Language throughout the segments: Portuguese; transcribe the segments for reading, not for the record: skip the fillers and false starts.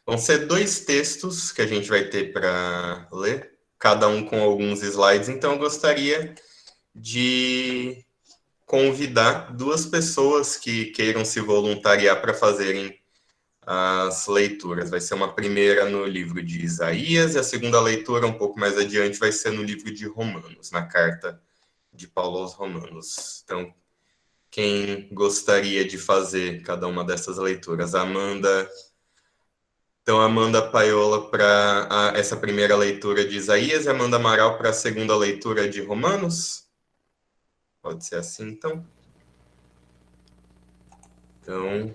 Vão ser 2 textos que a gente vai ter para ler, cada um com alguns slides, então eu gostaria de convidar 2 pessoas que queiram se voluntariar para fazerem as leituras. Vai ser uma primeira no livro de Isaías e a segunda leitura, um pouco mais adiante, vai ser no livro de Romanos, na carta de Paulo aos Romanos. Então, quem gostaria de fazer cada uma dessas leituras? Amanda Paiola para essa primeira leitura de Isaías e Amanda Amaral para a segunda leitura de Romanos? Pode ser assim, então? Então,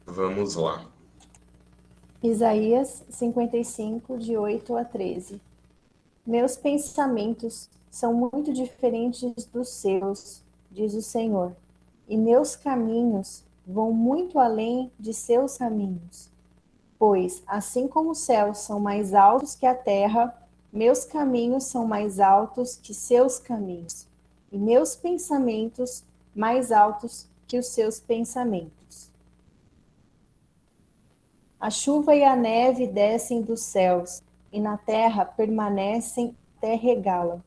vamos lá. Isaías 55, de 8 a 13. Meus pensamentos são muito diferentes dos seus, diz o Senhor, e meus caminhos vão muito além de seus caminhos. Pois, assim como os céus são mais altos que a terra, meus caminhos são mais altos que seus caminhos, e meus pensamentos mais altos que os seus pensamentos. A chuva e a neve descem dos céus, e na terra permanecem até regá-la.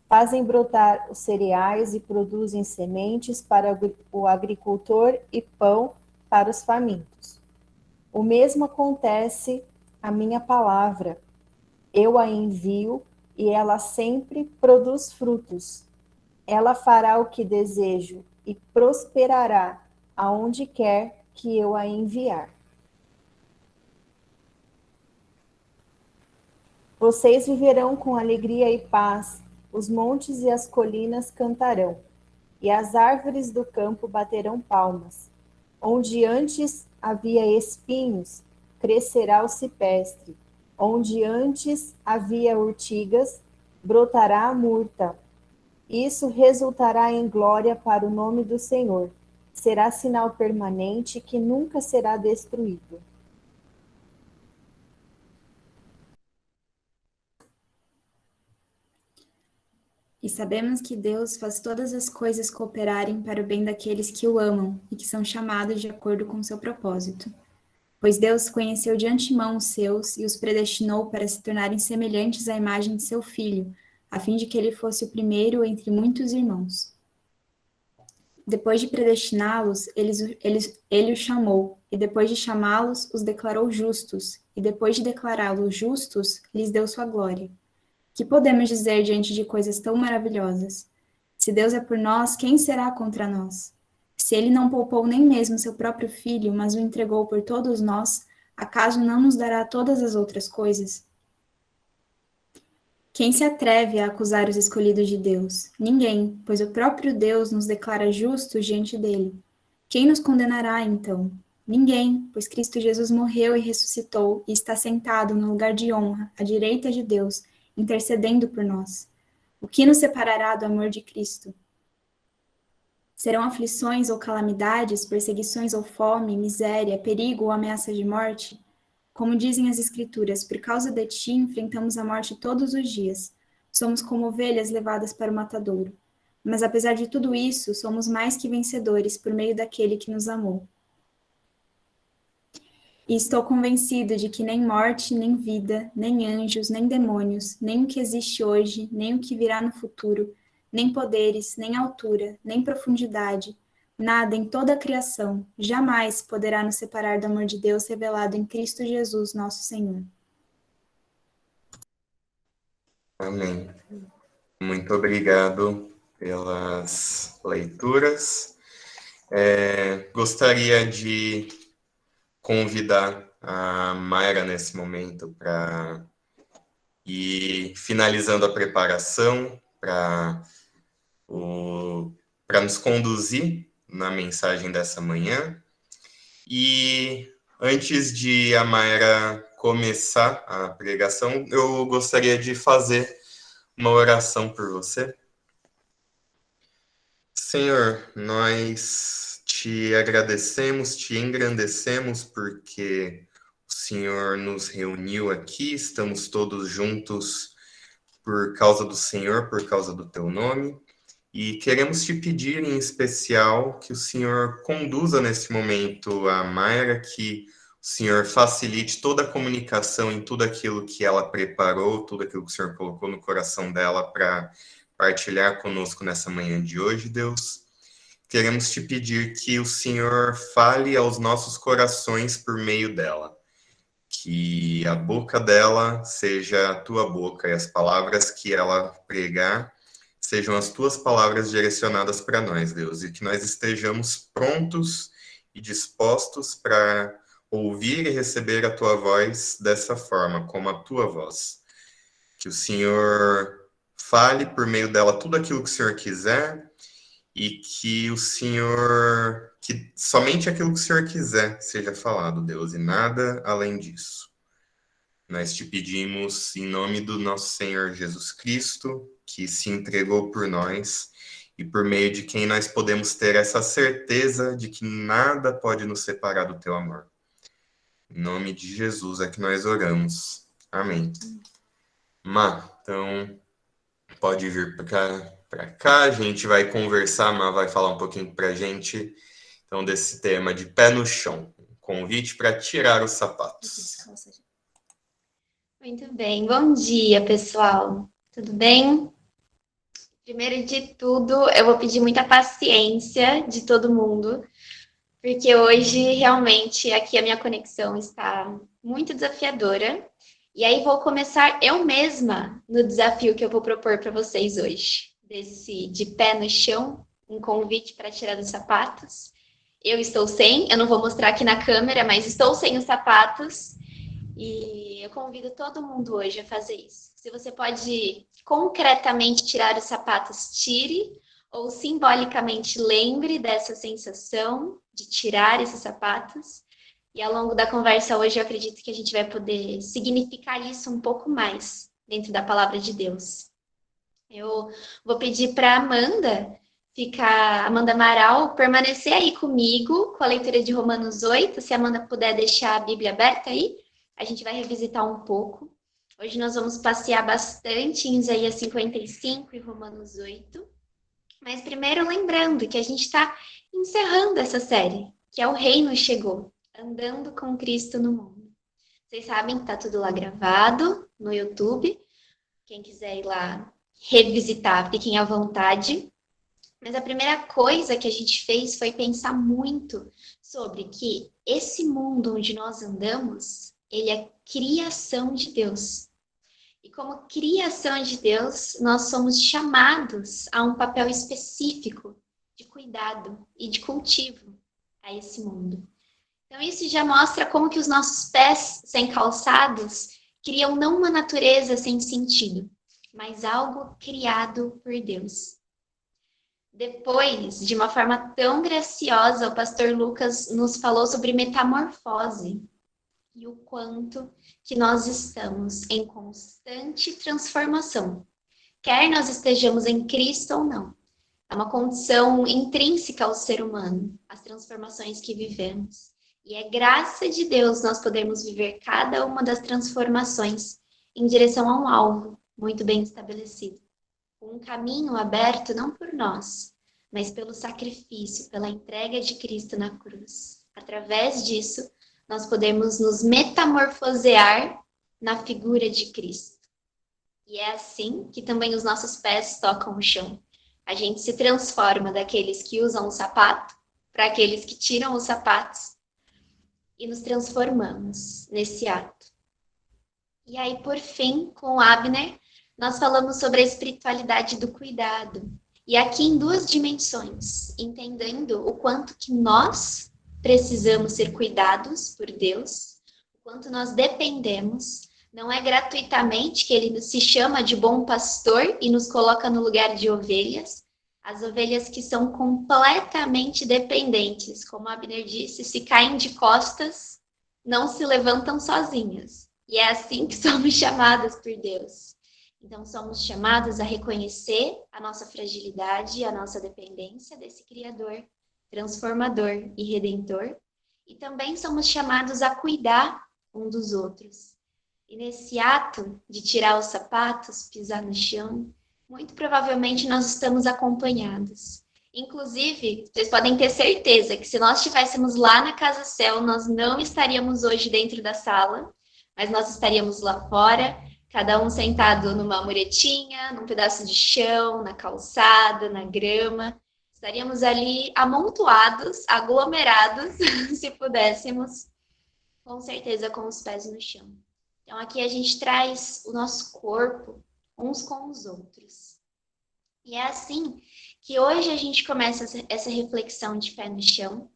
Fazem brotar os cereais e produzem sementes para o agricultor e pão para os famintos. O mesmo acontece à minha palavra. Eu a envio e ela sempre produz frutos. Ela fará o que desejo e prosperará aonde quer que eu a enviar. Vocês viverão com alegria e paz, os montes e as colinas cantarão, e as árvores do campo baterão palmas. Onde antes havia espinhos, crescerá o cipestre. Onde antes havia urtigas, brotará a murta. Isso resultará em glória para o nome do Senhor. Será sinal permanente que nunca será destruído. E sabemos que Deus faz todas as coisas cooperarem para o bem daqueles que o amam e que são chamados de acordo com seu propósito. Pois Deus conheceu de antemão os seus e os predestinou para se tornarem semelhantes à imagem de seu Filho, a fim de que ele fosse o primeiro entre muitos irmãos. Depois de predestiná-los, ele os chamou, e depois de chamá-los, os declarou justos, e depois de declará-los justos, lhes deu sua glória. Que podemos dizer diante de coisas tão maravilhosas? Se Deus é por nós, quem será contra nós? Se ele não poupou nem mesmo seu próprio filho, mas o entregou por todos nós, acaso não nos dará todas as outras coisas? Quem se atreve a acusar os escolhidos de Deus? Ninguém, pois o próprio Deus nos declara justos diante dele. Quem nos condenará, então? Ninguém, pois Cristo Jesus morreu e ressuscitou e está sentado no lugar de honra, à direita de Deus, intercedendo por nós. O que nos separará do amor de Cristo? Serão aflições ou calamidades, perseguições ou fome, miséria, perigo ou ameaça de morte? Como dizem as Escrituras, por causa de ti enfrentamos a morte todos os dias. Somos como ovelhas levadas para o matadouro. Mas apesar de tudo isso, somos mais que vencedores por meio daquele que nos amou. E estou convencido de que nem morte, nem vida, nem anjos, nem demônios, nem o que existe hoje, nem o que virá no futuro, nem poderes, nem altura, nem profundidade, nada em toda a criação jamais poderá nos separar do amor de Deus revelado em Cristo Jesus, nosso Senhor. Amém. Muito obrigado pelas leituras. Gostaria de convidar a Mayra nesse momento para ir finalizando a preparação para nos conduzir na mensagem dessa manhã. E antes de a Mayra começar a pregação, eu gostaria de fazer uma oração por você. Senhor, nós te agradecemos, te engrandecemos porque o Senhor nos reuniu aqui, estamos todos juntos por causa do Senhor, por causa do teu nome, e queremos te pedir em especial que o Senhor conduza nesse momento a Mayra, que Senhor facilite toda a comunicação em tudo aquilo que ela preparou, tudo aquilo que o Senhor colocou no coração dela para partilhar conosco nessa manhã de hoje, Deus. Queremos te pedir que o Senhor fale aos nossos corações por meio dela. Que a boca dela seja a tua boca e as palavras que ela pregar sejam as tuas palavras direcionadas para nós, Deus, e que nós estejamos prontos e dispostos para ouvir e receber a tua voz dessa forma, como a tua voz. Que o Senhor fale por meio dela tudo aquilo que o Senhor quiser e que o Senhor, que somente aquilo que o Senhor quiser seja falado, Deus, e nada além disso. Nós te pedimos em nome do nosso Senhor Jesus Cristo, que se entregou por nós e por meio de quem nós podemos ter essa certeza de que nada pode nos separar do teu amor. Em nome de Jesus é que nós oramos. Amém. Má, então pode vir para cá, a gente vai conversar, Má vai falar um pouquinho para a gente então, desse tema de pé no chão. Convite para tirar os sapatos. Muito bem, bom dia, pessoal. Tudo bem? Primeiro de tudo, eu vou pedir muita paciência de todo mundo, porque hoje realmente aqui a minha conexão está muito desafiadora. E aí vou começar eu mesma no desafio que eu vou propor para vocês hoje, desse de pé no chão, um convite para tirar os sapatos. Eu estou sem, eu não vou mostrar aqui na câmera, mas estou sem os sapatos. E eu convido todo mundo hoje a fazer isso. Se você pode concretamente tirar os sapatos, tire, ou simbolicamente lembre dessa sensação de tirar esses sapatos. E ao longo da conversa hoje eu acredito que a gente vai poder significar isso um pouco mais dentro da palavra de Deus. Eu vou pedir para Amanda Amaral, permanecer aí comigo com a leitura de Romanos 8. Se a Amanda puder deixar a Bíblia aberta aí, a gente vai revisitar um pouco. Hoje nós vamos passear bastante em Isaías 55 e Romanos 8. Mas primeiro lembrando que a gente está encerrando essa série, que é O Reino Chegou, andando com Cristo no mundo. Vocês sabem que está tudo lá gravado no YouTube. Quem quiser ir lá revisitar, fiquem à vontade. Mas a primeira coisa que a gente fez foi pensar muito sobre que esse mundo onde nós andamos, ele é criação de Deus. E como criação de Deus, nós somos chamados a um papel específico de cuidado e de cultivo a esse mundo. Então isso já mostra como que os nossos pés sem calçados criam não uma natureza sem sentido, mas algo criado por Deus. Depois, de uma forma tão graciosa, o pastor Lucas nos falou sobre metamorfose e o quanto que nós estamos em constante transformação, quer nós estejamos em Cristo ou não. É uma condição intrínseca ao ser humano, as transformações que vivemos. E é graça de Deus nós podermos viver cada uma das transformações em direção a um alvo muito bem estabelecido. Um caminho aberto não por nós, mas pelo sacrifício, pela entrega de Cristo na cruz. Através disso, nós podemos nos metamorfosear na figura de Cristo. E é assim que também os nossos pés tocam o chão. A gente se transforma daqueles que usam o sapato para aqueles que tiram os sapatos e nos transformamos nesse ato. E aí, por fim, com o Abner, nós falamos sobre a espiritualidade do cuidado. E aqui em duas dimensões, entendendo o quanto que nós precisamos ser cuidados por Deus, o quanto nós dependemos. Não é gratuitamente que ele se chama de bom pastor e nos coloca no lugar de ovelhas. As ovelhas que são completamente dependentes, como Abner disse, se caem de costas, não se levantam sozinhas. E é assim que somos chamadas por Deus. Então, somos chamados a reconhecer a nossa fragilidade e a nossa dependência desse Criador, transformador e redentor. E também somos chamados a cuidar um dos outros. E nesse ato de tirar os sapatos, pisar no chão, muito provavelmente nós estamos acompanhados. Inclusive, vocês podem ter certeza que se nós estivéssemos lá na Casa Céu, nós não estaríamos hoje dentro da sala, mas nós estaríamos lá fora, cada um sentado numa muretinha, num pedaço de chão, na calçada, na grama. Estaríamos ali amontoados, aglomerados, se pudéssemos, com certeza com os pés no chão. Então aqui a gente traz o nosso corpo uns com os outros. E é assim que hoje a gente começa essa reflexão de pé no chão.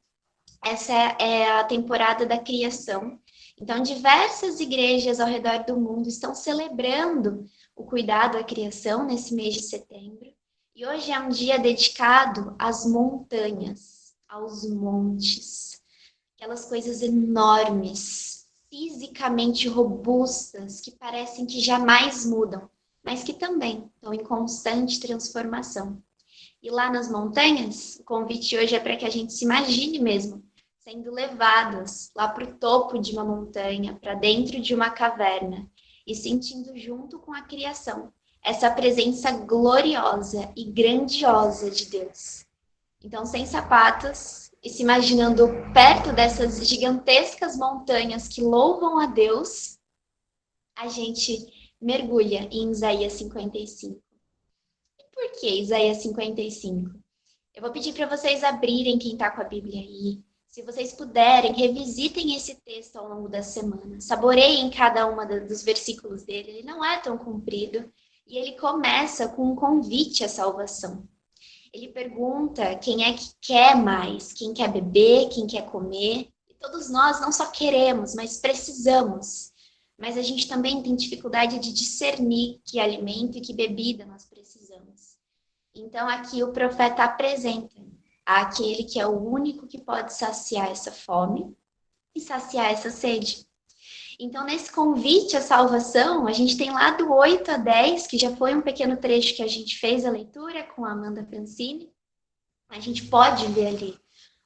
Essa é a temporada da criação. Então, diversas igrejas ao redor do mundo estão celebrando o cuidado à criação nesse mês de setembro. E hoje é um dia dedicado às montanhas, aos montes, aquelas coisas enormes, fisicamente robustas, que parecem que jamais mudam, mas que também estão em constante transformação. E lá nas montanhas, o convite hoje é para que a gente se imagine mesmo sendo levadas lá para o topo de uma montanha, para dentro de uma caverna, e sentindo junto com a criação essa presença gloriosa e grandiosa de Deus. Então, sem sapatos, e se imaginando perto dessas gigantescas montanhas que louvam a Deus, a gente mergulha em Isaías 55. E por que Isaías 55? Eu vou pedir para vocês abrirem, quem está com a Bíblia aí. Se vocês puderem, revisitem esse texto ao longo da semana. Saboreiem cada uma dos versículos dele. Ele não é tão comprido. E ele começa com um convite à salvação. Ele pergunta quem é que quer mais, quem quer beber, quem quer comer. E todos nós não só queremos, mas precisamos. Mas a gente também tem dificuldade de discernir que alimento e que bebida nós precisamos. Então aqui o profeta apresenta aquele que é o único que pode saciar essa fome e saciar essa sede. Então, nesse convite à salvação, a gente tem lá do 8 a 10, que já foi um pequeno trecho que a gente fez a leitura com a Amanda Francini. A gente pode ver ali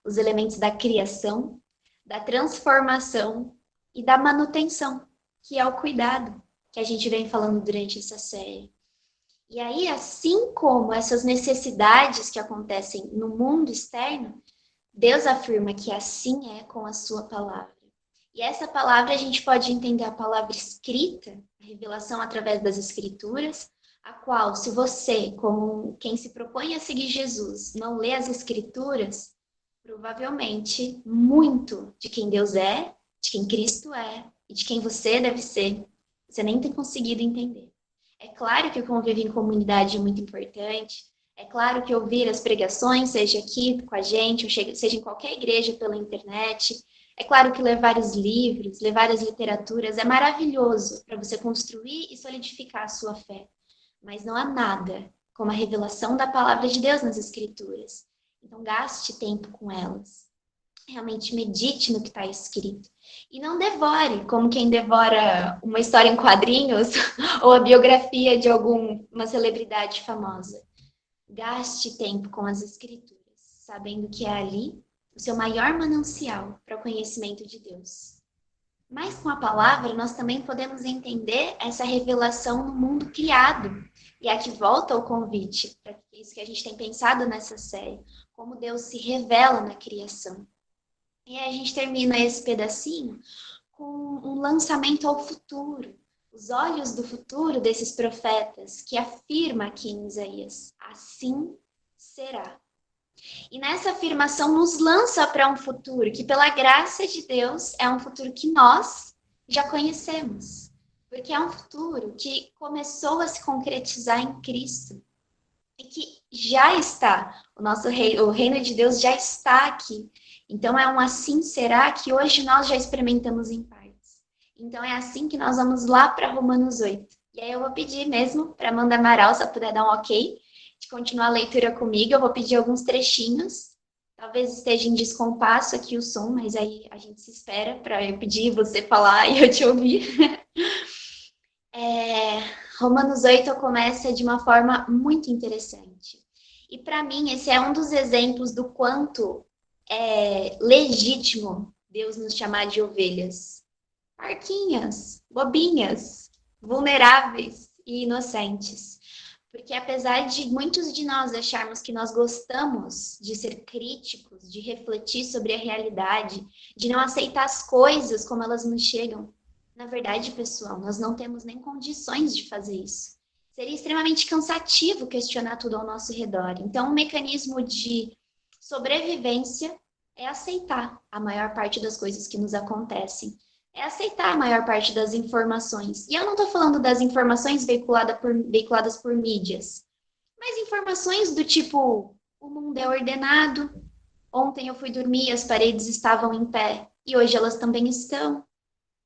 os elementos da criação, da transformação e da manutenção, que é o cuidado que a gente vem falando durante essa série. E aí, assim como essas necessidades que acontecem no mundo externo, Deus afirma que assim é com a sua palavra. E essa palavra a gente pode entender a palavra escrita, a revelação através das escrituras, a qual, se você, como quem se propõe a seguir Jesus, não lê as escrituras, provavelmente muito de quem Deus é, de quem Cristo é e de quem você deve ser, você nem tem conseguido entender. É claro que o convívio em comunidade é muito importante, é claro que ouvir as pregações, seja aqui com a gente, ou seja em qualquer igreja pela internet. É claro que ler vários livros, ler várias literaturas é maravilhoso para você construir e solidificar a sua fé. Mas não há nada como a revelação da palavra de Deus nas Escrituras. Então, gaste tempo com elas. Realmente medite no que está escrito. E não devore, como quem devora uma história em quadrinhos ou a biografia de alguma celebridade famosa. Gaste tempo com as Escrituras, sabendo que é ali o seu maior manancial para o conhecimento de Deus. Mas com a palavra, nós também podemos entender essa revelação no mundo criado. E aqui volta o convite, para isso que a gente tem pensado nessa série, como Deus se revela na criação. E aí a gente termina esse pedacinho com um lançamento ao futuro, os olhos do futuro desses profetas, que afirma aqui em Isaías, assim será. E nessa afirmação nos lança para um futuro que, pela graça de Deus, é um futuro que nós já conhecemos. Porque é um futuro que começou a se concretizar em Cristo. E que já está, o reino de Deus já está aqui. Então é um assim será que hoje nós já experimentamos em partes. Então é assim que nós vamos lá para Romanos 8. E aí eu vou pedir mesmo para Amanda Amaral, se ela puder dar um ok, de continuar a leitura comigo. Eu vou pedir alguns trechinhos. Talvez esteja em descompasso aqui o som, mas aí a gente se espera para eu pedir você falar e eu te ouvir. Romanos 8 começa de uma forma muito interessante. E para mim esse é um dos exemplos do quanto é legítimo Deus nos chamar de ovelhas. Parquinhas, bobinhas, vulneráveis e inocentes. Porque apesar de muitos de nós acharmos que nós gostamos de ser críticos, de refletir sobre a realidade, de não aceitar as coisas como elas nos chegam, na verdade, pessoal, nós não temos nem condições de fazer isso. Seria extremamente cansativo questionar tudo ao nosso redor. Então, um mecanismo de sobrevivência é aceitar a maior parte das coisas que nos acontecem. É aceitar a maior parte das informações. E eu não estou falando das informações veiculadas por mídias, mas informações do tipo, o mundo é ordenado, ontem eu fui dormir e as paredes estavam em pé, e hoje elas também estão.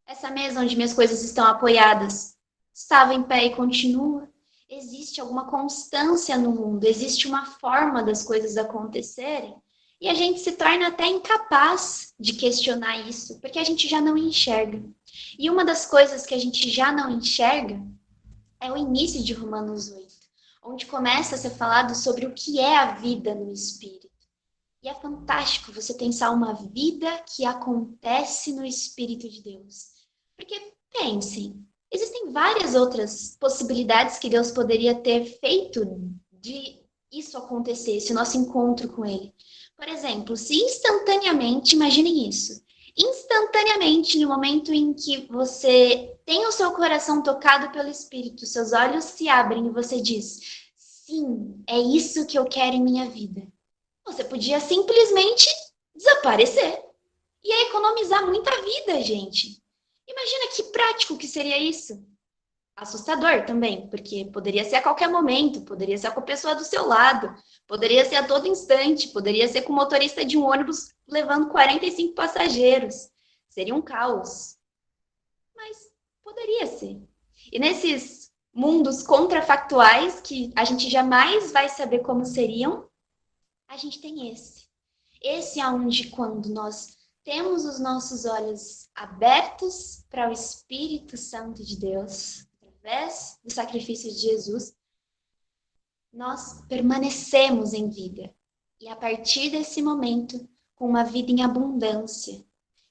Essa mesa onde minhas coisas estão apoiadas estava em pé e continua. Existe alguma constância no mundo, existe uma forma das coisas acontecerem, e a gente se torna até incapaz de questionar isso, porque a gente já não enxerga. E uma das coisas que a gente já não enxerga é o início de Romanos 8, onde começa a ser falado sobre o que é a vida no Espírito. E é fantástico você pensar uma vida que acontece no Espírito de Deus. Porque, pensem, existem várias outras possibilidades que Deus poderia ter feito de isso acontecer, esse nosso encontro com Ele. Por exemplo, se instantaneamente, imaginem isso, instantaneamente, no momento em que você tem o seu coração tocado pelo Espírito, seus olhos se abrem e você diz, sim, é isso que eu quero em minha vida. Você podia simplesmente desaparecer. Ia economizar muita vida, gente. Imagina que prático que seria isso. Assustador também, porque poderia ser a qualquer momento, poderia ser com a pessoa do seu lado, poderia ser a todo instante, poderia ser com o motorista de um ônibus levando 45 passageiros. Seria um caos. Mas poderia ser. E nesses mundos contrafactuais, que a gente jamais vai saber como seriam, a gente tem esse. Esse é onde, quando nós temos os nossos olhos abertos para o Espírito Santo de Deus, através do sacrifício de Jesus, nós permanecemos em vida. E a partir desse momento, com uma vida em abundância.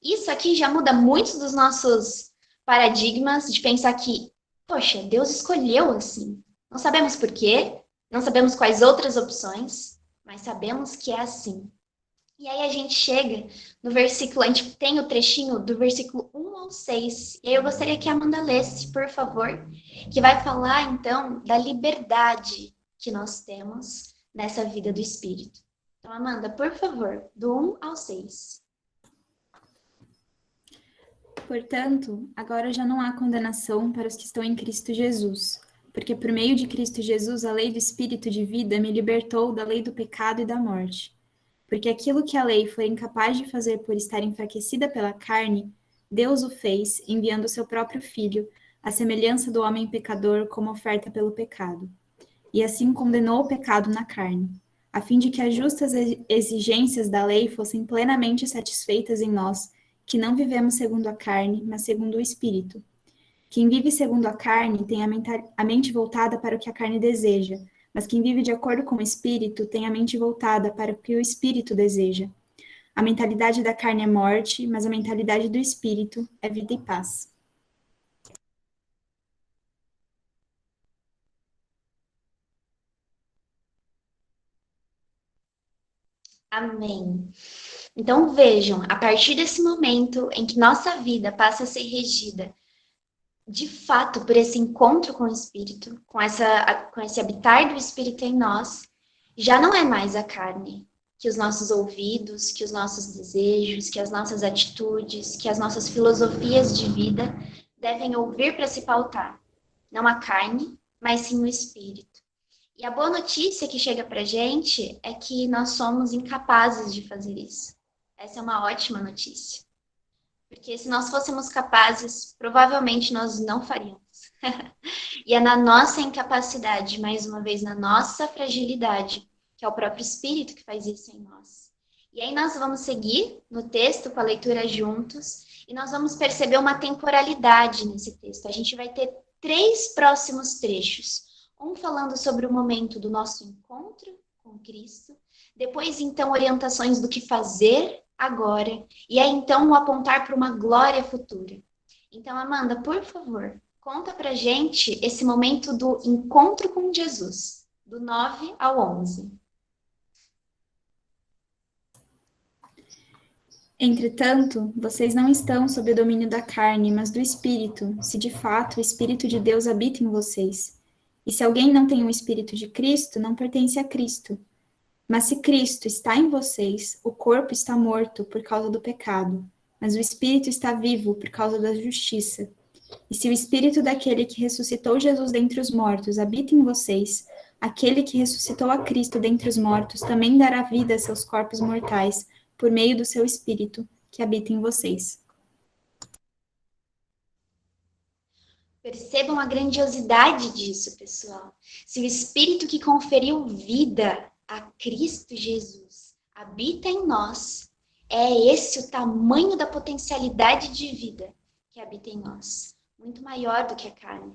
Isso aqui já muda muitos dos nossos paradigmas de pensar que, poxa, Deus escolheu assim. Não sabemos por quê, não sabemos quais outras opções, mas sabemos que é assim. E aí a gente chega no versículo, a gente tem o trechinho do versículo 1 ao 6. E aí eu gostaria que a Amanda lesse, por favor, que vai falar, então, da liberdade que nós temos nessa vida do Espírito. Então, Amanda, por favor, do 1 ao 6. Portanto, agora já não há condenação para os que estão em Cristo Jesus, porque por meio de Cristo Jesus a lei do Espírito de vida me libertou da lei do pecado e da morte. Porque aquilo que a lei foi incapaz de fazer por estar enfraquecida pela carne, Deus o fez, enviando o seu próprio Filho, à semelhança do homem pecador, como oferta pelo pecado. E assim condenou o pecado na carne, a fim de que as justas exigências da lei fossem plenamente satisfeitas em nós, que não vivemos segundo a carne, mas segundo o Espírito. Quem vive segundo a carne tem a mente voltada para o que a carne deseja, mas quem vive de acordo com o Espírito tem a mente voltada para o que o Espírito deseja. A mentalidade da carne é morte, mas a mentalidade do Espírito é vida e paz. Amém. Então vejam, a partir desse momento em que nossa vida passa a ser regida de fato por esse encontro com o Espírito, com esse habitar do Espírito em nós, já não é mais a carne, que os nossos ouvidos, que os nossos desejos, que as nossas atitudes, que as nossas filosofias de vida devem ouvir para se pautar. Não a carne, mas sim o Espírito. E a boa notícia que chega para a gente é que nós somos incapazes de fazer isso. Essa é uma ótima notícia. Porque se nós fôssemos capazes, provavelmente nós não faríamos. E é na nossa incapacidade, mais uma vez, na nossa fragilidade, que é o próprio Espírito que faz isso em nós. E aí nós vamos seguir no texto com a leitura juntos, e nós vamos perceber uma temporalidade nesse texto. A gente vai ter 3 próximos trechos. Um falando sobre o momento do nosso encontro com Cristo, depois então orientações do que fazer agora, e aí então o apontar para uma glória futura. Então, Amanda, por favor, conta pra gente esse momento do encontro com Jesus, do 9 ao 11. Entretanto, vocês não estão sob o domínio da carne, mas do Espírito, se de fato o Espírito de Deus habita em vocês. E se alguém não tem o Espírito de Cristo, não pertence a Cristo. Mas se Cristo está em vocês, o corpo está morto por causa do pecado, mas o Espírito está vivo por causa da justiça. E se o Espírito daquele que ressuscitou Jesus dentre os mortos habita em vocês, aquele que ressuscitou a Cristo dentre os mortos também dará vida a seus corpos mortais, por meio do seu Espírito que habita em vocês. Percebam a grandiosidade disso, pessoal. Se o Espírito que conferiu vida a Cristo Jesus habita em nós, é esse o tamanho da potencialidade de vida que habita em nós. Muito maior do que a carne.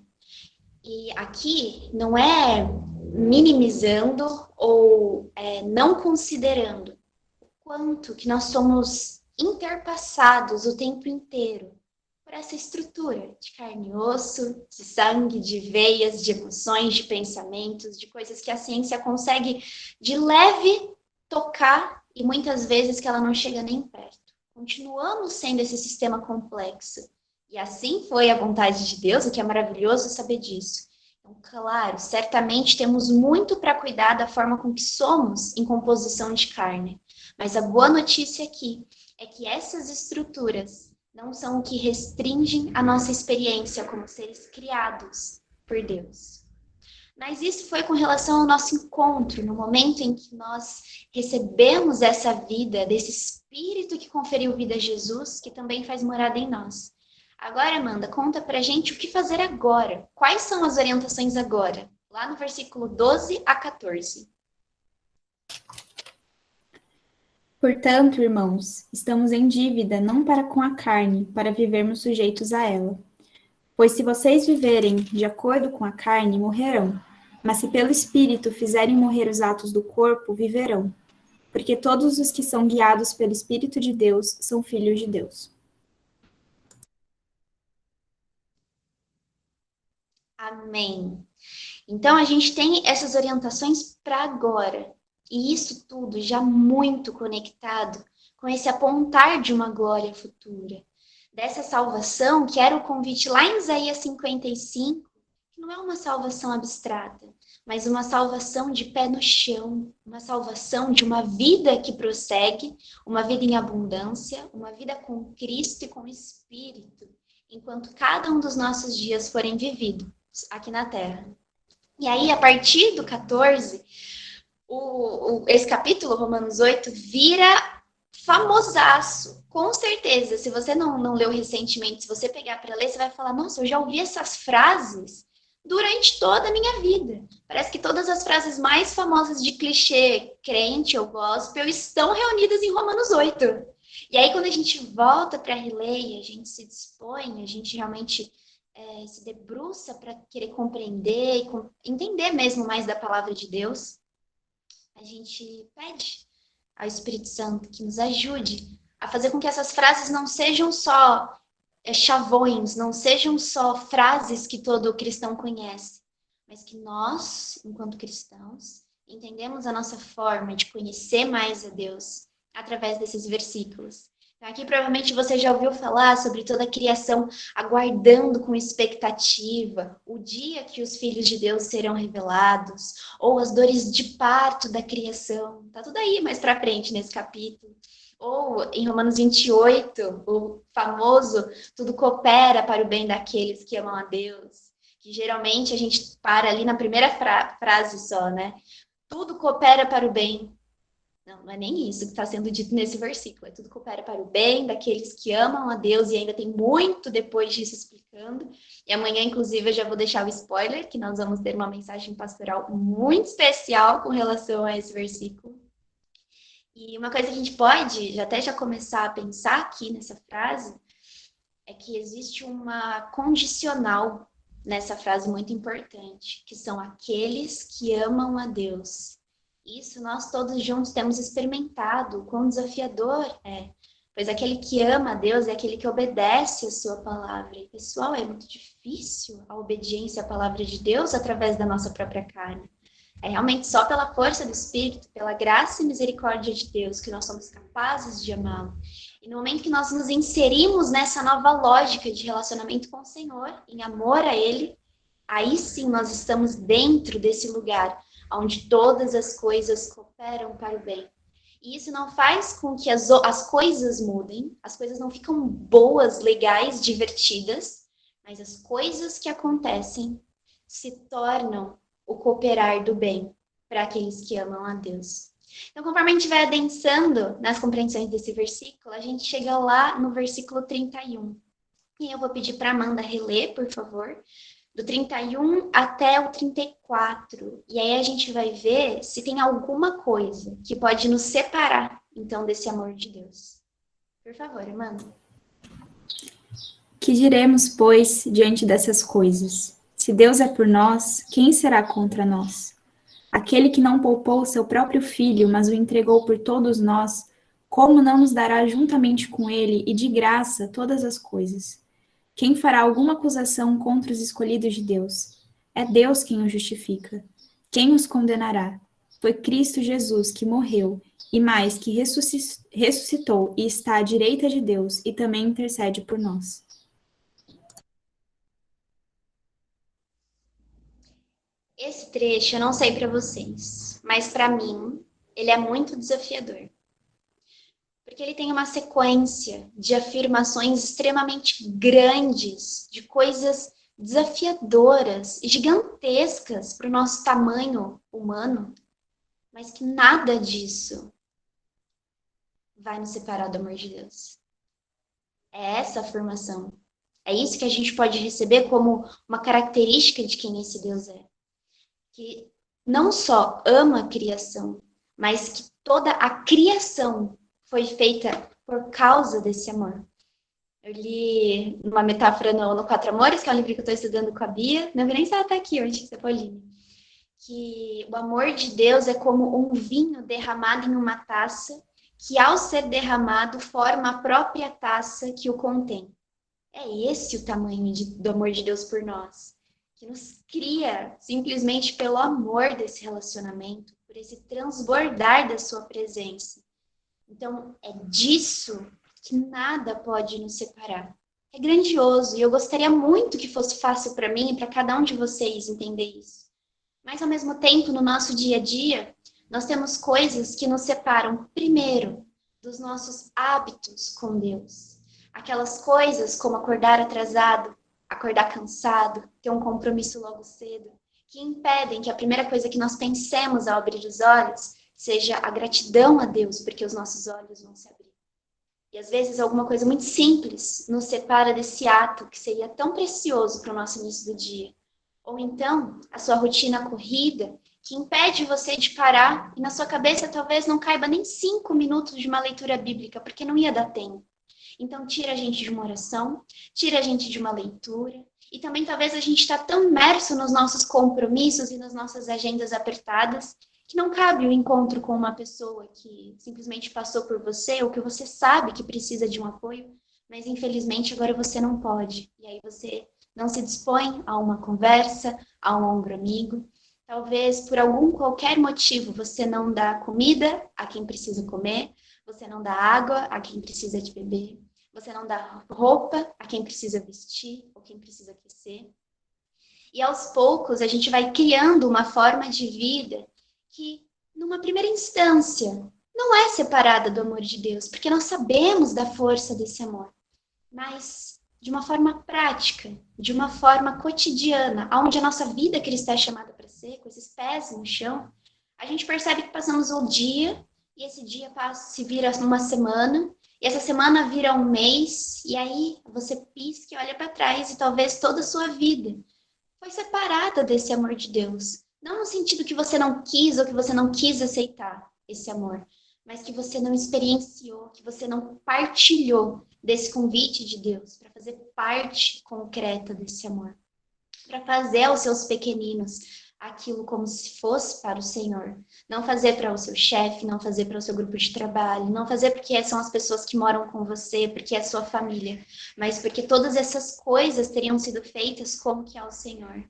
E aqui não é minimizando ou não considerando o quanto que nós somos interpassados o tempo inteiro por essa estrutura de carne e osso, de sangue, de veias, de emoções, de pensamentos, de coisas que a ciência consegue de leve tocar e muitas vezes que ela não chega nem perto. Continuamos sendo esse sistema complexo. E assim foi a vontade de Deus, o que é maravilhoso saber disso. Então, claro, certamente temos muito para cuidar da forma com que somos em composição de carne. Mas a boa notícia aqui é que essas estruturas não são o que restringem a nossa experiência como seres criados por Deus. Mas isso foi com relação ao nosso encontro, no momento em que nós recebemos essa vida, desse Espírito que conferiu vida a Jesus, que também faz morada em nós. Agora, Amanda, conta pra gente o que fazer agora. Quais são as orientações agora? Lá no versículo 12 a 14. Portanto, irmãos, estamos em dívida não para com a carne, para vivermos sujeitos a ela. Pois se vocês viverem de acordo com a carne, morrerão. Mas se pelo Espírito fizerem morrer os atos do corpo, viverão. Porque todos os que são guiados pelo Espírito de Deus são filhos de Deus. Amém. Então, a gente tem essas orientações para agora. E isso tudo já muito conectado com esse apontar de uma glória futura. Dessa salvação, que era o convite lá em Isaías 55, que não é uma salvação abstrata, mas uma salvação de pé no chão, uma salvação de uma vida que prossegue, uma vida em abundância, uma vida com Cristo e com o Espírito, enquanto cada um dos nossos dias forem vividos aqui na Terra. E aí, a partir do 14, esse capítulo, Romanos 8, vira famosaço, com certeza. Se você não leu recentemente, se você pegar para ler, você vai falar, nossa, eu já ouvi essas frases durante toda a minha vida. Parece que todas as frases mais famosas de clichê, crente ou gospel, estão reunidas em Romanos 8. E aí, quando a gente volta para reler, a gente se dispõe, a gente realmente se debruça para querer compreender e entender mesmo mais da palavra de Deus, a gente pede ao Espírito Santo que nos ajude a fazer com que essas frases não sejam só chavões, não sejam só frases que todo cristão conhece, mas que nós, enquanto cristãos, entendemos a nossa forma de conhecer mais a Deus através desses versículos. Aqui provavelmente você já ouviu falar sobre toda a criação aguardando com expectativa o dia que os filhos de Deus serão revelados, ou as dores de parto da criação. Tá tudo aí mais para frente nesse capítulo. Ou em Romanos 28, o famoso tudo coopera para o bem daqueles que amam a Deus. Que geralmente a gente para ali na primeira frase só, né? Tudo coopera para o bem. Não é nem isso que está sendo dito nesse versículo. É tudo coopera para o bem daqueles que amam a Deus, e ainda tem muito depois disso explicando. E amanhã, inclusive, eu já vou deixar o spoiler, que nós vamos ter uma mensagem pastoral muito especial com relação a esse versículo. E uma coisa que a gente pode já começar a pensar aqui nessa frase é que existe uma condicional nessa frase muito importante, que são aqueles que amam a Deus. Isso nós todos juntos temos experimentado, o quão desafiador é. Pois aquele que ama a Deus é aquele que obedece a sua palavra. E, pessoal, é muito difícil a obediência à palavra de Deus através da nossa própria carne. É realmente só pela força do Espírito, pela graça e misericórdia de Deus que nós somos capazes de amá-lo. E no momento que nós nos inserimos nessa nova lógica de relacionamento com o Senhor, em amor a Ele, aí sim nós estamos dentro desse lugar onde todas as coisas cooperam para o bem. E isso não faz com que as coisas mudem, as coisas não ficam boas, legais, divertidas, mas as coisas que acontecem se tornam o cooperar do bem para aqueles que amam a Deus. Então, conforme a gente vai adensando nas compreensões desse versículo, a gente chega lá no versículo 31. E eu vou pedir para a Amanda reler, por favor, do 31 até o 34. E aí a gente vai ver se tem alguma coisa que pode nos separar, então, desse amor de Deus. Por favor, Amanda. Que diremos, pois, diante dessas coisas? Se Deus é por nós, quem será contra nós? Aquele que não poupou seu próprio filho, mas o entregou por todos nós, como não nos dará juntamente com ele e de graça todas as coisas? Quem fará alguma acusação contra os escolhidos de Deus? É Deus quem os justifica. Quem os condenará? Foi Cristo Jesus que morreu, e mais que ressuscitou e está à direita de Deus e também intercede por nós. Esse trecho, eu não sei para vocês, mas para mim, ele é muito desafiador. Porque ele tem uma sequência de afirmações extremamente grandes, de coisas desafiadoras, gigantescas para o nosso tamanho humano, mas que nada disso vai nos separar do amor de Deus. É essa afirmação. É isso que a gente pode receber como uma característica de quem esse Deus é. Que não só ama a criação, mas que toda a criação foi feita por causa desse amor. Eu li uma metáfora no Quatro Amores, que é um livro que eu estou estudando com a Bia. Não vi nem se ela está aqui hoje, se Pauline. Que o amor de Deus é como um vinho derramado em uma taça, que ao ser derramado forma a própria taça que o contém. É esse o tamanho do amor de Deus por nós, que nos cria simplesmente pelo amor desse relacionamento, por esse transbordar da sua presença. Então, é disso que nada pode nos separar. É grandioso e eu gostaria muito que fosse fácil para mim e para cada um de vocês entender isso. Mas, ao mesmo tempo, no nosso dia a dia, nós temos coisas que nos separam, primeiro, dos nossos hábitos com Deus. Aquelas coisas como acordar atrasado, acordar cansado, ter um compromisso logo cedo, que impedem que a primeira coisa que nós pensemos ao abrir os olhos seja a gratidão a Deus, porque os nossos olhos vão se abrir. E às vezes alguma coisa muito simples nos separa desse ato que seria tão precioso para o nosso início do dia. Ou então, a sua rotina corrida, que impede você de parar e na sua cabeça talvez não caiba nem 5 minutos de uma leitura bíblica, porque não ia dar tempo. Então, tira a gente de uma oração, tira a gente de uma leitura. E também talvez a gente está tão imerso nos nossos compromissos e nas nossas agendas apertadas que não cabe o encontro com uma pessoa que simplesmente passou por você ou que você sabe que precisa de um apoio, mas infelizmente agora você não pode. E aí você não se dispõe a uma conversa, a um ombro amigo. Talvez por qualquer motivo você não dá comida a quem precisa comer, você não dá água a quem precisa de beber, você não dá roupa a quem precisa vestir ou quem precisa aquecer. E aos poucos a gente vai criando uma forma de vida que, numa primeira instância, não é separada do amor de Deus, porque nós sabemos da força desse amor, mas de uma forma prática, de uma forma cotidiana, onde a nossa vida cristã é chamada para ser, com esses pés no chão, a gente percebe que passamos um dia, e esse dia se vira uma semana, e essa semana vira um mês, e aí você pisca e olha para trás, e talvez toda a sua vida foi separada desse amor de Deus. Não no sentido que você não quis ou que você não quis aceitar esse amor, mas que você não experienciou, que você não partilhou desse convite de Deus para fazer parte concreta desse amor, para fazer aos seus pequeninos aquilo como se fosse para o Senhor. Não fazer para o seu chefe, não fazer para o seu grupo de trabalho, não fazer porque são as pessoas que moram com você, porque é sua família, mas porque todas essas coisas teriam sido feitas como que ao Senhor.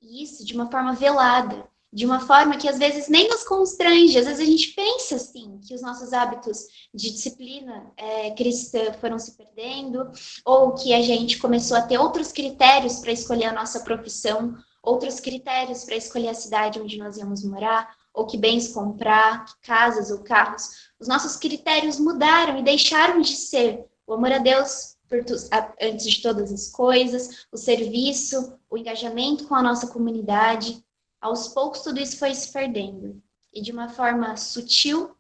E isso de uma forma velada, de uma forma que às vezes nem nos constrange. Às vezes a gente pensa assim, que os nossos hábitos de disciplina cristã foram se perdendo, ou que a gente começou a ter outros critérios para escolher a nossa profissão, outros critérios para escolher a cidade onde nós íamos morar, ou que bens comprar, que casas ou carros. Os nossos critérios mudaram e deixaram de ser o amor a Deus antes de todas as coisas, o serviço, o engajamento com a nossa comunidade. Aos poucos tudo isso foi se perdendo. E de uma forma sutil,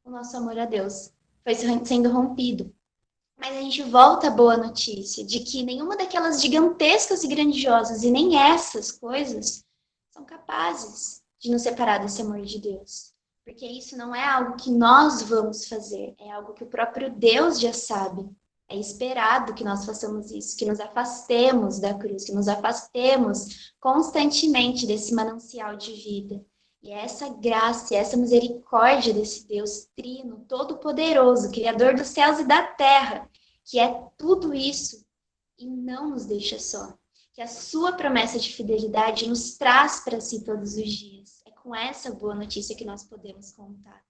o nosso amor a Deus foi sendo rompido. Mas a gente volta à boa notícia de que nenhuma daquelas gigantescas e grandiosas, e nem essas coisas, são capazes de nos separar desse amor de Deus. Porque isso não é algo que nós vamos fazer, é algo que o próprio Deus já sabe. É esperado que nós façamos isso, que nos afastemos da cruz, que nos afastemos constantemente desse manancial de vida. E é essa graça, essa misericórdia desse Deus trino, todo-poderoso, Criador dos céus e da terra, que é tudo isso e não nos deixa só. Que a sua promessa de fidelidade nos traz para si todos os dias. É com essa boa notícia que nós podemos contar.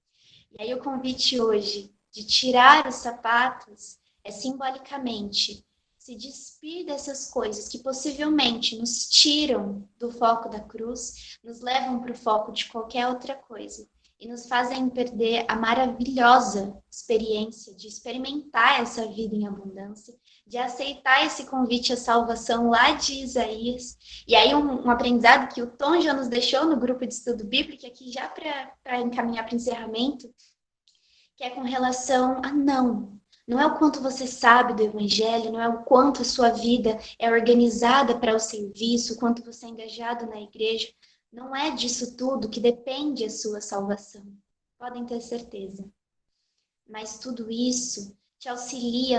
E aí o convite hoje de tirar os sapatos é simbolicamente se despir dessas coisas que possivelmente nos tiram do foco da cruz, nos levam para o foco de qualquer outra coisa e nos fazem perder a maravilhosa experiência de experimentar essa vida em abundância, de aceitar esse convite à salvação lá de Isaías. E aí um aprendizado que o Tom já nos deixou no grupo de estudo bíblico, aqui já para encaminhar para o encerramento, que é com relação a não é o quanto você sabe do Evangelho, não é o quanto a sua vida é organizada para o serviço, o quanto você é engajado na igreja. Não é disso tudo que depende a sua salvação. Podem ter certeza. Mas tudo isso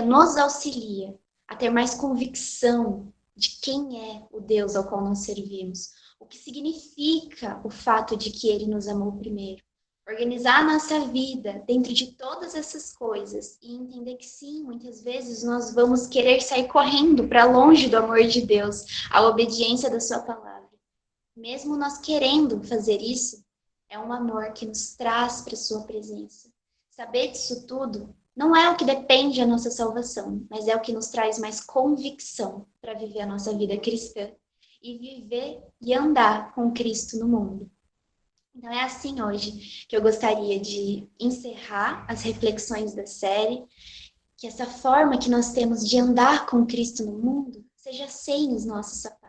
nos auxilia a ter mais convicção de quem é o Deus ao qual nós servimos. O que significa o fato de que Ele nos amou primeiro. Organizar a nossa vida dentro de todas essas coisas e entender que sim, muitas vezes nós vamos querer sair correndo para longe do amor de Deus, a obediência da sua palavra. Mesmo nós querendo fazer isso, é um amor que nos traz para a sua presença. Saber disso tudo não é o que depende da nossa salvação, mas é o que nos traz mais convicção para viver a nossa vida cristã e viver e andar com Cristo no mundo. Então é assim hoje que eu gostaria de encerrar as reflexões da série, que essa forma que nós temos de andar com Cristo no mundo seja sem os nossos sapatos.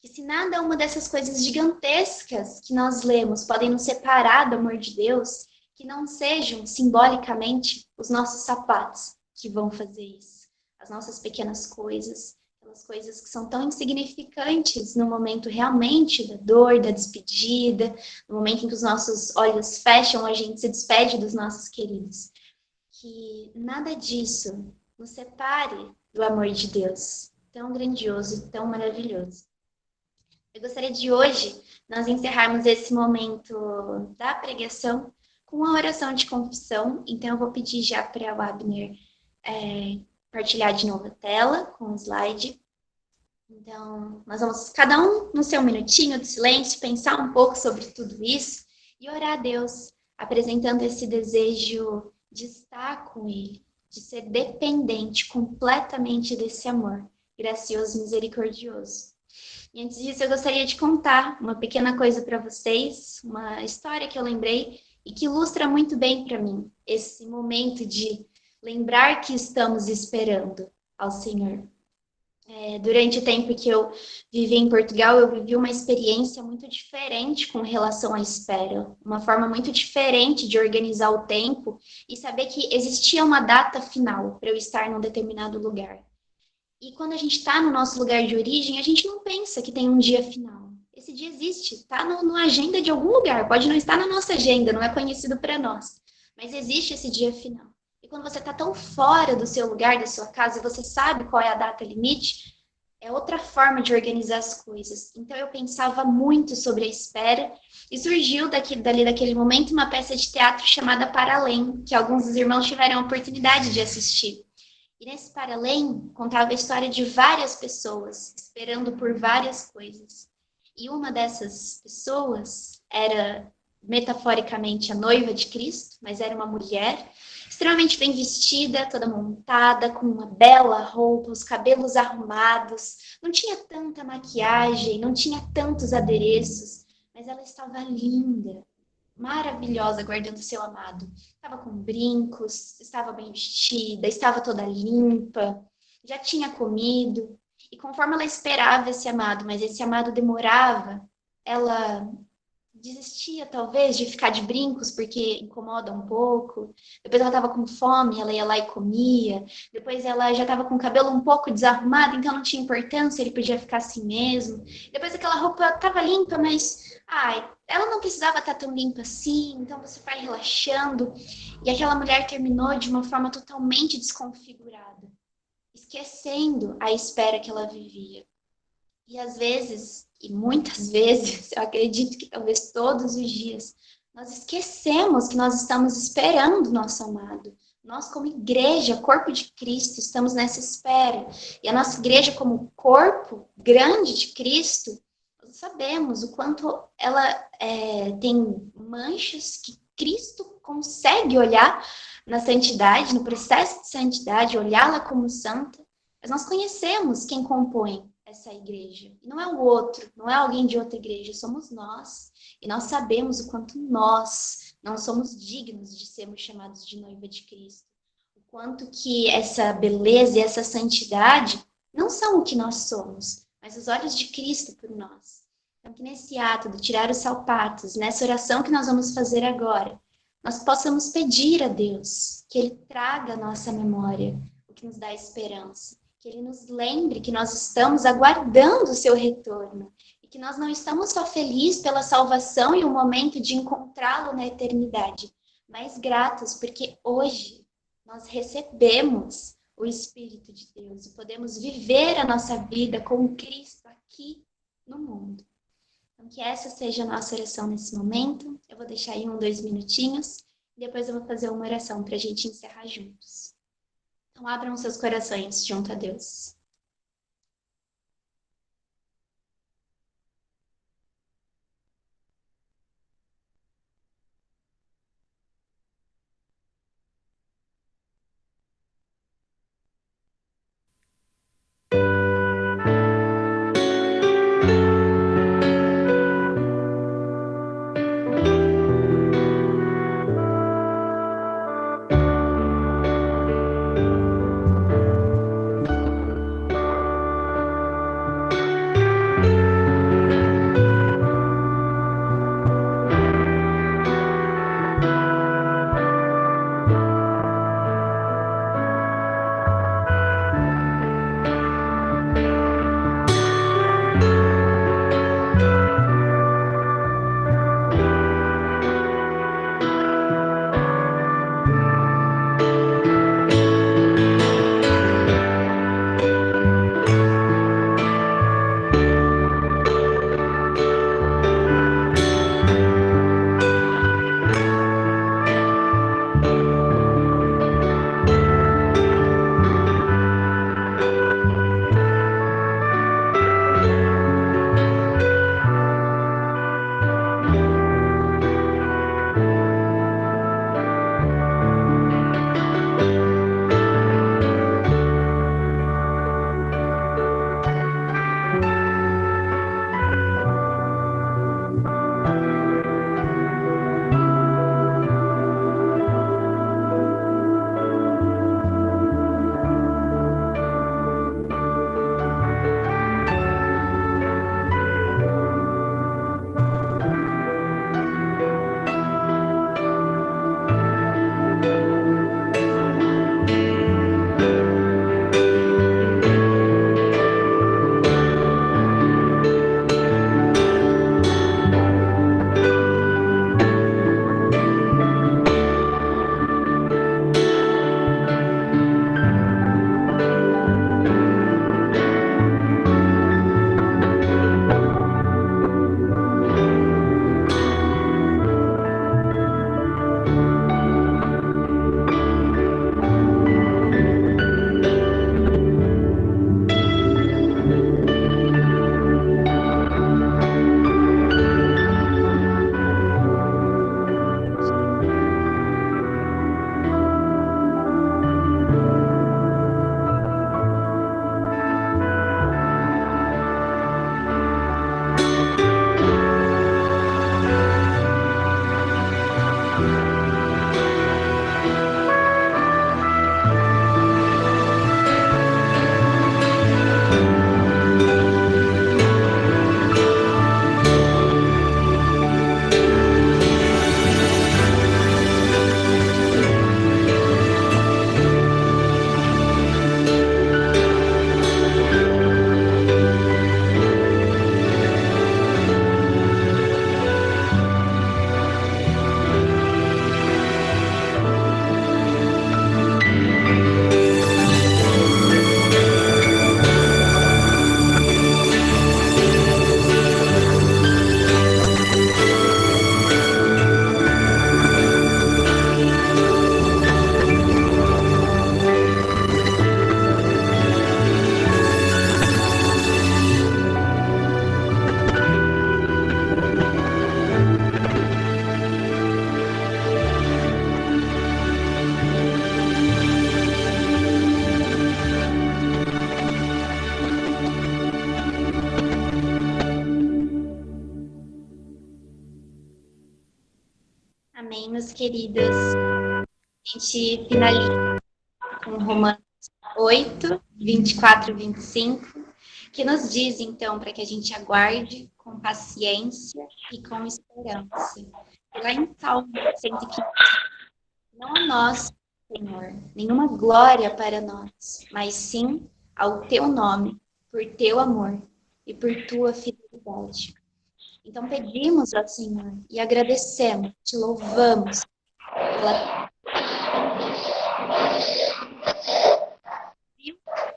Que se nada uma dessas coisas gigantescas que nós lemos podem nos separar do amor de Deus, que não sejam simbolicamente os nossos sapatos que vão fazer isso. As nossas pequenas coisas, aquelas coisas que são tão insignificantes no momento realmente da dor, da despedida, no momento em que os nossos olhos fecham, a gente se despede dos nossos queridos. Que nada disso nos separe do amor de Deus, tão grandioso e tão maravilhoso. Eu gostaria de hoje nós encerrarmos esse momento da pregação com uma oração de confissão. Então eu vou pedir já para o Abner partilhar de novo a tela com o slide. Então, nós vamos, cada um no seu minutinho de silêncio, pensar um pouco sobre tudo isso e orar a Deus, apresentando esse desejo de estar com Ele, de ser dependente completamente desse amor gracioso e misericordioso. E antes disso, eu gostaria de contar uma pequena coisa para vocês, uma história que eu lembrei e que ilustra muito bem para mim esse momento de lembrar que estamos esperando ao Senhor. Durante o tempo que eu vivi em Portugal, eu vivi uma experiência muito diferente com relação à espera. Uma forma muito diferente de organizar o tempo e saber que existia uma data final para eu estar num determinado lugar. E quando a gente está no nosso lugar de origem, a gente não pensa que tem um dia final. Esse dia existe, está na agenda de algum lugar. Pode não estar na nossa agenda, não é conhecido para nós. Mas existe esse dia final. E quando você está tão fora do seu lugar, da sua casa, e você sabe qual é a data limite, É outra forma de organizar as coisas. Então eu pensava muito sobre a espera e surgiu dali daquele momento uma peça de teatro chamada Para Além, que alguns dos irmãos tiveram a oportunidade de assistir. E nesse Para Além contava a história de várias pessoas esperando por várias coisas. E uma dessas pessoas era metaforicamente a noiva de Cristo, mas era uma mulher extremamente bem vestida, toda montada, com uma bela roupa, os cabelos arrumados, não tinha tanta maquiagem, não tinha tantos adereços, mas ela estava linda, maravilhosa, guardando seu amado. Estava com brincos, estava bem vestida, estava toda limpa, já tinha comido, e conforme ela esperava esse amado, mas esse amado demorava, ela desistia, talvez, de ficar de brincos, porque incomoda um pouco. Depois ela estava com fome, ela ia lá e comia. Depois ela já estava com o cabelo um pouco desarrumado, então não tinha importância, ele podia ficar assim mesmo. Depois aquela roupa estava limpa, mas ela não precisava estar tão limpa assim, então você vai relaxando. E aquela mulher terminou de uma forma totalmente desconfigurada, esquecendo a espera que ela vivia. E às vezes, e muitas vezes, eu acredito que talvez todos os dias, nós esquecemos que nós estamos esperando o nosso amado. Nós, como igreja, corpo de Cristo, estamos nessa espera. E a nossa igreja, como corpo grande de Cristo, nós sabemos o quanto ela tem manchas que Cristo consegue olhar na santidade, no processo de santidade, olhá-la como santa. Mas nós conhecemos quem compõe essa igreja. E não é o outro, não é alguém de outra igreja, somos nós. E nós sabemos o quanto nós não somos dignos de sermos chamados de noiva de Cristo. O quanto que essa beleza e essa santidade não são o que nós somos, mas os olhos de Cristo por nós. Então, que nesse ato de tirar os sapatos, nessa oração que nós vamos fazer agora, nós possamos pedir a Deus que Ele traga à nossa memória o que nos dá esperança. Que Ele nos lembre que nós estamos aguardando o seu retorno e que nós não estamos só felizes pela salvação e o momento de encontrá-lo na eternidade, mas gratos porque hoje nós recebemos o Espírito de Deus e podemos viver a nossa vida com Cristo aqui no mundo. Então, que essa seja a nossa oração nesse momento. Eu vou deixar aí 2 minutinhos e depois eu vou fazer uma oração para a gente encerrar juntos. Então, abram seus corações junto a Deus. queridas, a gente finaliza com Romanos 8, 24 e 25, que nos diz, então, para que a gente aguarde com paciência e com esperança. E lá em Salmo 115, não a nós, Senhor, nenhuma glória para nós, mas sim ao teu nome, por teu amor e por tua fidelidade. Então pedimos ao Senhor e agradecemos, te louvamos pela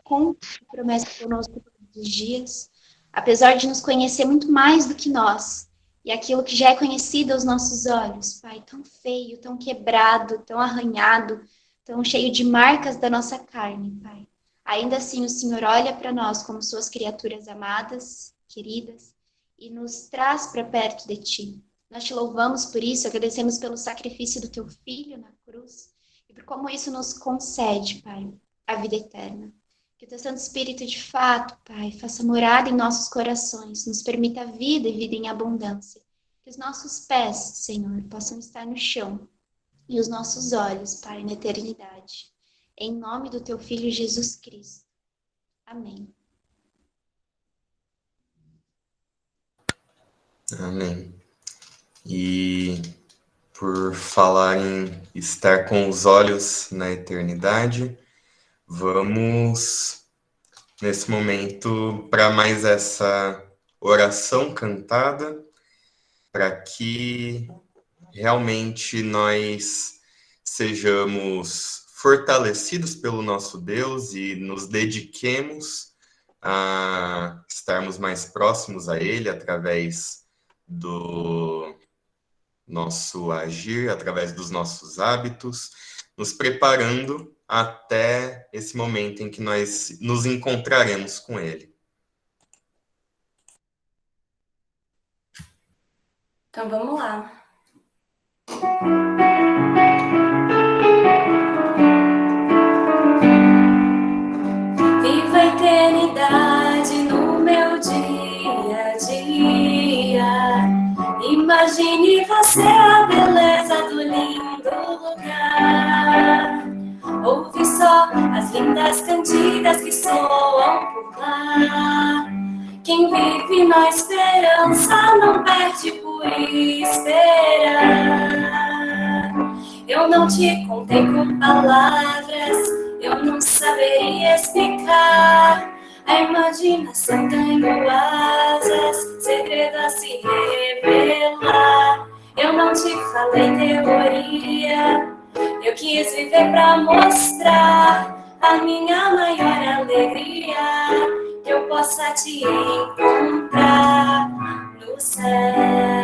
com a promessa conosco todos os dias, apesar de nos conhecer muito mais do que nós, e aquilo que já é conhecido aos nossos olhos, Pai, tão feio, tão quebrado, tão arranhado, tão cheio de marcas da nossa carne, Pai. Ainda assim, o Senhor olha para nós como suas criaturas amadas, queridas, e nos traz para perto de Ti. Nós te louvamos por isso, agradecemos pelo sacrifício do Teu Filho na cruz, e por como isso nos concede, Pai, a vida eterna. Que o Teu Santo Espírito, de fato, Pai, faça morada em nossos corações, nos permita vida e vida em abundância. Que os nossos pés, Senhor, possam estar no chão e os nossos olhos, Pai, na eternidade. Em nome do Teu Filho Jesus Cristo. Amém. Amém. E por falar em estar com os olhos na eternidade, vamos, nesse momento, para mais essa oração cantada, para que realmente nós sejamos fortalecidos pelo nosso Deus e nos dediquemos a estarmos mais próximos a Ele através do nosso agir, através dos nossos hábitos, nos preparando até esse momento em que nós nos encontraremos com Ele. Então vamos lá. Viva a eternidade no meu dia a dia. Imagine você a beleza do lindo lugar. Ouve só as lindas cantigas que soam por lá. Quem vive na esperança não perde por esperar. Eu não te contei com palavras, eu não saberia explicar. A imaginação tem asas, segredo a se revelar. Eu não te falei teoria, eu quis viver pra mostrar a minha maior alegria, que eu possa te encontrar no céu.